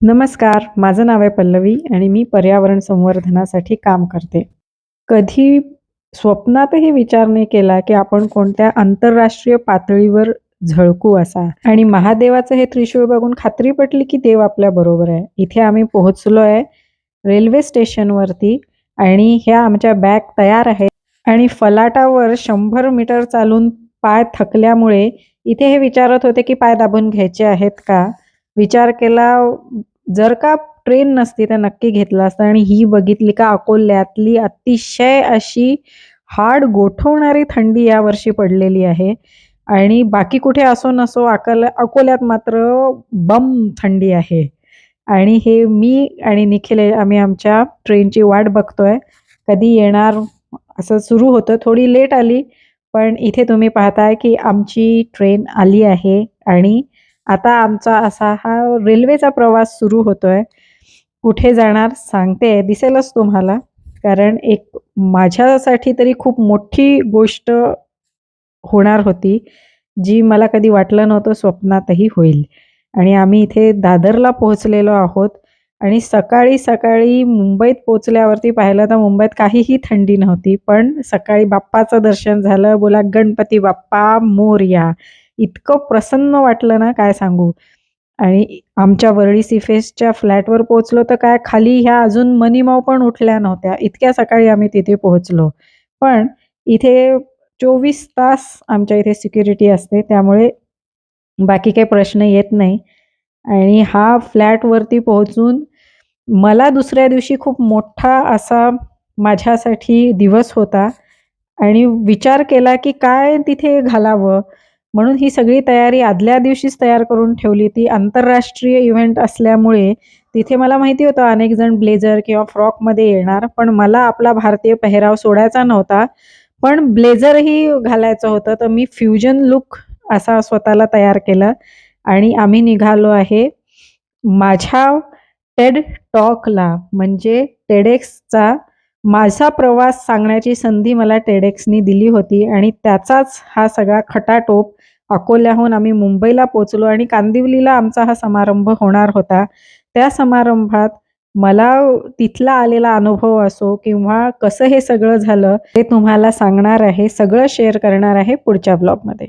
नमस्कार, माझं नाव आहे पल्लवी आणि मी पर्यावरण संवर्धनासाठी काम करते. कधी स्वप्नातही विचार नाही केला, की आपण कोणत्या आंतरराष्ट्रीय पातळीवर झळकू असा आणि महादेवाचं हे त्रिशूळ बघून खात्री पटली, की देव आपल्याबरोबर आहे. इथे आम्ही पोहोचलोय रेल्वे स्टेशनवरती आणि ह्या आमच्या बॅग तयार आहेत आणि फलाटावर 100 मीटर चालून पाय थकल्यामुळे इथे हे विचारत होते, की पाय दाबून घ्यायचे आहेत का? विचार केला जर का ट्रेन नसती तर नक्की घेतलं असतं आणि ही बघितली का अकोल्यातली अतिशय अशी हाड गोठवणारी थंडी यावर्षी पडलेली आहे आणि बाकी कुठे असो नसो अकोल्यात मात्र बम थंडी आहे. आणि हे मी आणि निखिल आम्ही आमच्या ट्रेनची वाट बघतोय. कधी येणार असं सुरू होतं. थोडी लेट आली, पण इथे तुम्ही पाहताय की आमची ट्रेन आली आहे आणि आता आमचा असा हा रेल्वेचा प्रवास सुरू होतोय. कुठे जाणार सांगते, दिसेलच तुम्हाला. कारण एक माझ्यासाठी तरी खूप मोठी गोष्ट होणार होती, जी मला कधी वाटलं नव्हतं स्वप्नातही होईल. आणि आम्ही इथे दादरला पोहोचलेलो आहोत आणि सकाळी-सकाळी मुंबईत पोहोचल्यावरती पाहिलं तर मुंबईत काहीही थंडी नव्हती. पण सकाळी बाप्पाचं दर्शन झालं. बोला गणपती बाप्पा मोरया. इतकं प्रसन्न वाटलं ना काय सांगू. आणि आमच्या वरळी सीफेसच्या फ्लॅटवर पोहोचलो तर काय खाली ह्या अजून मनीमाऊ पण उठल्या नव्हत्या. इतक्या सकाळी आम्ही तिथे पोहोचलो. पण इथे 24 तास आमच्या इथे सिक्युरिटी असते. त्यामुळे बाकी काही प्रश्न येत नाही. आणि हा फ्लॅटवरती पोहोचून मला दुसऱ्या दिवशी खूप मोठा असा माझ्यासाठी दिवस होता आणि विचार केला, की काय तिथे घालावं? म्हणून ही सगळी तयारी आदल्या दिवशीच तयार करून ठेवली. ती आंतरराष्ट्रीय इव्हेंट असल्यामुळे तिथे मला माहिती होतं अनेक जण ब्लेझर किंवा फ्रॉकमध्ये येणार. पण मला आपला भारतीय पेहराव सोडायचा नव्हता. पण ब्लेझरही घालायचं होतं. तर मी फ्युजन लूक असा स्वतःला तयार केला आणि आम्ही निघालो आहे माझ्या टेड टॉकला म्हणजे टेडेक्सचा माझा प्रवास सांगण्याची संधी मला टेडेक्सनी दिली होती आणि त्याचाच हा सगळा खटाटोप अकोल्याहून आम्ही मुंबईला पोहोचलो आणि कांदिवलीला आमचा हा समारंभ होणार होता. त्या समारंभात मला तिथला आलेला अनुभव असो किंवा कसं हे सगळं झालं ते तुम्हाला सांगणार आहे. सगळं शेअर करणार आहे पुढच्या ब्लॉगमध्ये.